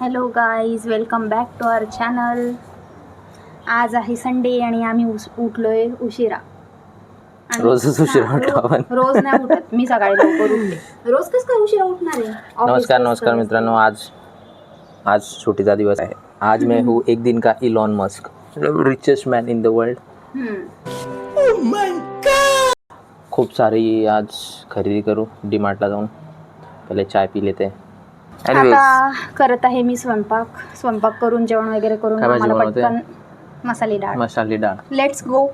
Hello guys, welcome back to our channel. आज आहे Sunday आणि आम्ही उठलोय उशिरा. रोजच उशिरा उठतो आपण. रोज नाही उठत मी, सकाळी लवकर उठते. रोज कसं काय उशिरा उठणार आहे? नमस्कार मित्रांनो, आज छुट्टीचा दिवस आहे. आज मैं हूँ एक दिन का Elon Musk, richest man in the world. खूप सारी आज खरेदी करू डीमार्टला जाऊन. पहिले चाय पी लेते. आता करत आहे मी स्वयंपाक करून जेवण वगैरे करून आम्हाला पटकन मसाली डाळ. Let's go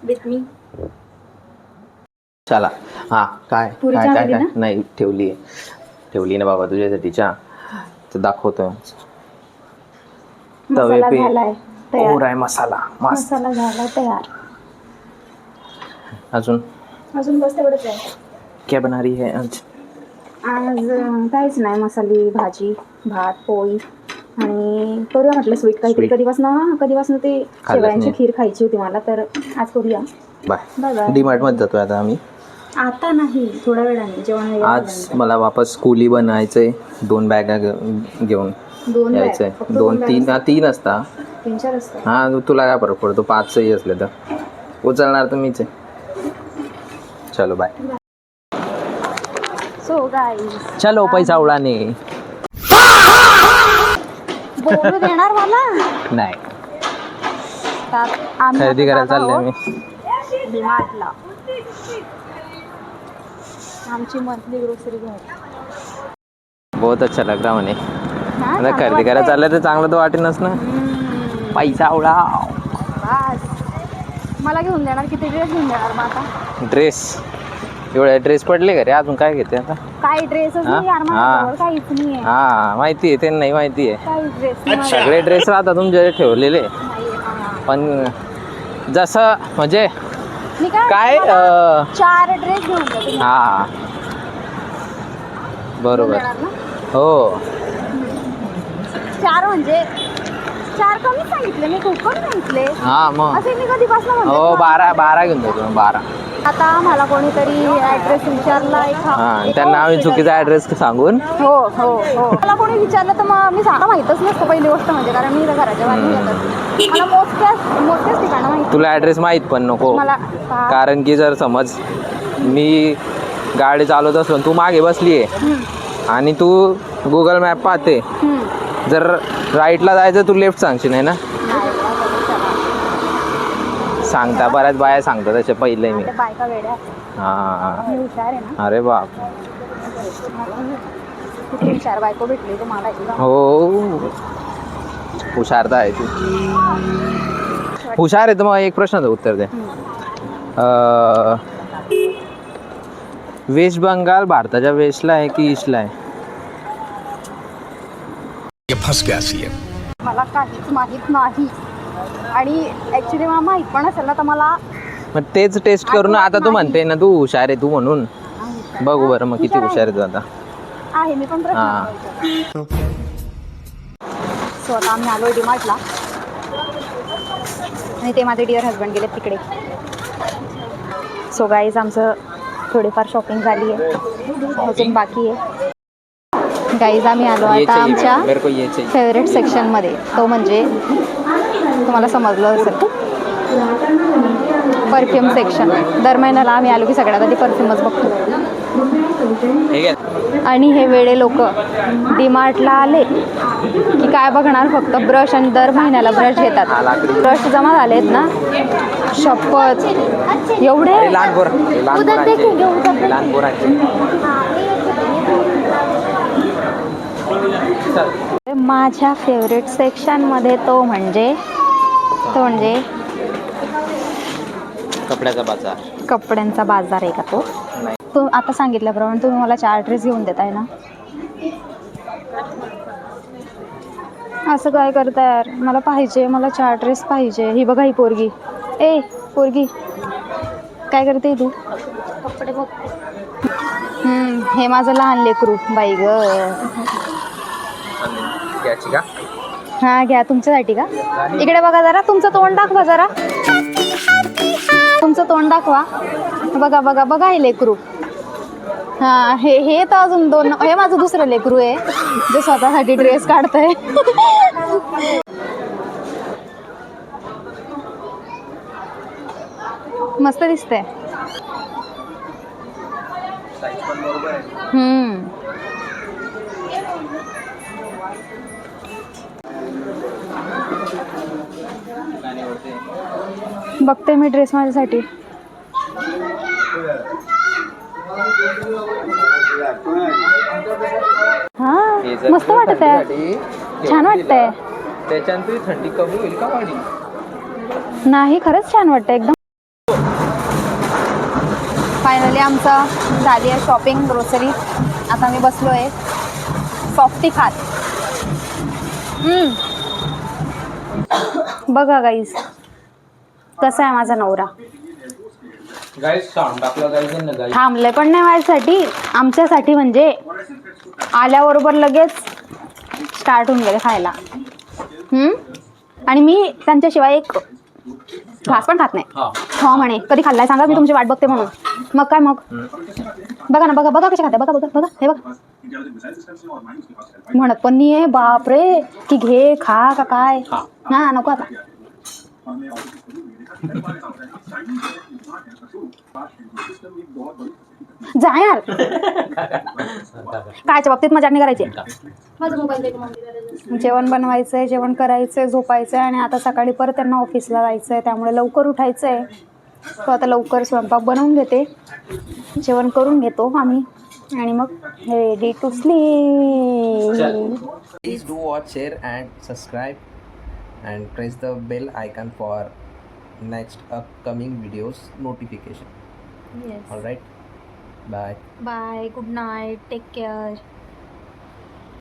with me. चला. हा काय नाही ठेवली ना बाबा तुझ्यासाठी चहा. तर दाखवतोय तवे पे और आहे मसाला झाला तयार. अजून बस तेवढंच आहे. क्या बना रही है आज काहीच नाही, मसाली भाजी, भात, पोळी आणि करूया म्हटलं स्वीट काहीतरी. कधीपासून ते शेवयांची खीर खायची होती मला, तर आज करूया. बाय. डीमार्ट मध्ये जातोय आता आम्ही. आता नाही, थोड्या वेळाने जेवण. आज मला वापस कुली बनायचंय. 2 बॅगा घेऊन यायचंय. 2-3 असता. 3-4 असता. हा, तुला काय फरक पडतो? 5 असले तर उचलणार तर मीच आहे. चलो बाय. सो गाईज, चलो पैसा उडाने. बोलू देणार मला नाही. आम्ही खरेदी करायला चालले मी डीमार्टला. आमची मंथली ग्रोसरी घ्यायची. बहुत अच्छा लग रहा म्हणे. आता खरेदी करायला चाललं तर चांगलं तर वाटेनच ना. पैसा उडा. मला घेऊन देणार? किती ड्रेस घेऊन देणार मग आता? ड्रेस एवढे ड्रेस पडले घरी, अजून काय घेते आता? काही ड्रेसच नाही यार माझ्याजवळ, काहीच नाही आहे. हा माहिती आहे, ते नाही माहिती आहे. काही ड्रेस सगळे ड्रेस राहतात तुमचे ठेवलेले, पण जसं म्हणजे काय 4 ड्रेस घेऊन दे. हा बरोबर. हो 4 म्हणजे 4 कमी सांगितले मी, खूप कमी सांगितले. हा मग असे मी कधीपासून म्हणते. हो 12 घेऊन देतो. 12. आता मला कोणीतरी ऍड्रेस विचारला, त्यांना आम्ही चुकीचा ऍड्रेस सांगून. हो मला कोणी विचारलं तर मग मी सांगा माहीतच नसतं पहिली गोष्ट म्हणजे, कारण मी घराच्या बाहेर येतात. मला मोजक्याच ठिकाणं माहिती. तुला ऍड्रेस माहीत पण नको, कारण की जर समज मी गाडी चालवत असलो तू मागे बसली आहे आणि तू गुगल मॅप पाहते, जर राईटला जायचं तू लेफ्ट सांगशील आहे ना. सांगता बऱ्याच बाया सांगतात त्याच्या पहिले मी. हा अरे बाप, हुशार बायको भेटली तुम्हाला. हो हुशार तर आहे तू. हुशार आहे तर मग एक प्रश्नाचं उत्तर दे. वेस्ट बंगाल भारताच्या वेस्टला आहे की ईस्टला आहे? मला काहीच माहित नाही, आणि ऍक्च्युली मला माहित पण असेल ना तर मला. मग तेच टेस्ट करून आता तू म्हणते ना तू हुशार आहे तू म्हणून. बघू बरं मग किती हुशार आहे तू आता. आहे मी पण. सो आता आम्ही आलो डीमार्टला आणि ते माझे डिअर हजबंड गेले तिकडे. सो गाईज, आमचं थोडीफार शॉपिंग झाली आहे, अजून बाकी आहे. गाईज आम्ही आलो आता आमच्या फेवरेट सेक्शनमध्ये, तो म्हणजे तुम्हाला समजलं असेल परफ्यूम सेक्शन. दर महिन्याला आम्ही आलो की सगळ्यात आधी परफ्यूमच बघतो. आणि हे वेडे लोक डीमार्टला आले की काय बघणार, फक्त ब्रश, आणि दर महिन्याला ब्रश घेतात. ब्रश जमा झालेत ना, शपथ एवढे. माझ्या फेवरेट सेक्शनमध्ये तो म्हणजे कपड्यांचा बाजार आहे का तो? तो आता सांगितल्याप्रमाणे तुम्ही मला 4 ड्रेस घेऊन देताय ना. असं काय करताय यार? मला 4 ड्रेस पाहिजे. ही बघा ही पोरगी. पोरगी काय करते तू? कपडे बघ. हे माझं लहान लेकरू. बाई ग. हा घ्या, तुमच्यासाठी का? इकडे बघा जरा, तुमचं तोंड दाखवा जरा. तुमचं तोंड दाखवा. बघा हे लेकरू. हा हे तर अजून 2, हे माझं दुसरं लेकरू आहे जे स्वतःसाठी ड्रेस काढतंय. मस्त दिसतंय. बघते मी ड्रेस माझ्यासाठी. हा मस्त वाटत आहे, छान वाटतंय. त्याच्यानंतर थंडी कमी होईल का वाढी? नाही, खरंच छान वाटतं एकदम. फायनली आमचं झाली आहे शॉपिंग, ग्रोसरी. आता मी बसलो आहे सॉफ्टी खात. बघा गाईस कसा आहे माझा नवरा. थांबले पण नाही माझ्यासाठी, आमच्यासाठी म्हणजे आल्याबरोबर लगेच स्टार्ट होऊन गेले खायला. आणि मी त्यांच्याशिवाय एक घास पण खात नाही. हो म्हणे कधी खाल्लाय सांगा, मी तुमची वाट बघते म्हणून. मग काय मग बघा ना, बघा कशा खाते, बघा बघा हे बघा. म्हणत पण नाही आहे बाप रे की घे खा का काय. हा नको आता. जा यार, कायच्या बाबतीत मजाक नाही करायची. जेवण बनवायचंय, जेवण करायचंय, झोपायचंय आणि आता सकाळी परत त्यांना ऑफिसला जायचंय, त्यामुळे लवकर उठायचंय. तो आता लवकर स्वयंपाक बनवून घेते, जेवण करून घेतो आम्ही आणि मग ready to sleep. Please do watch, share and subscribe and press the bell icon for next upcoming videos notification. Yes. All right. Bye. Bye. Good night. Take care.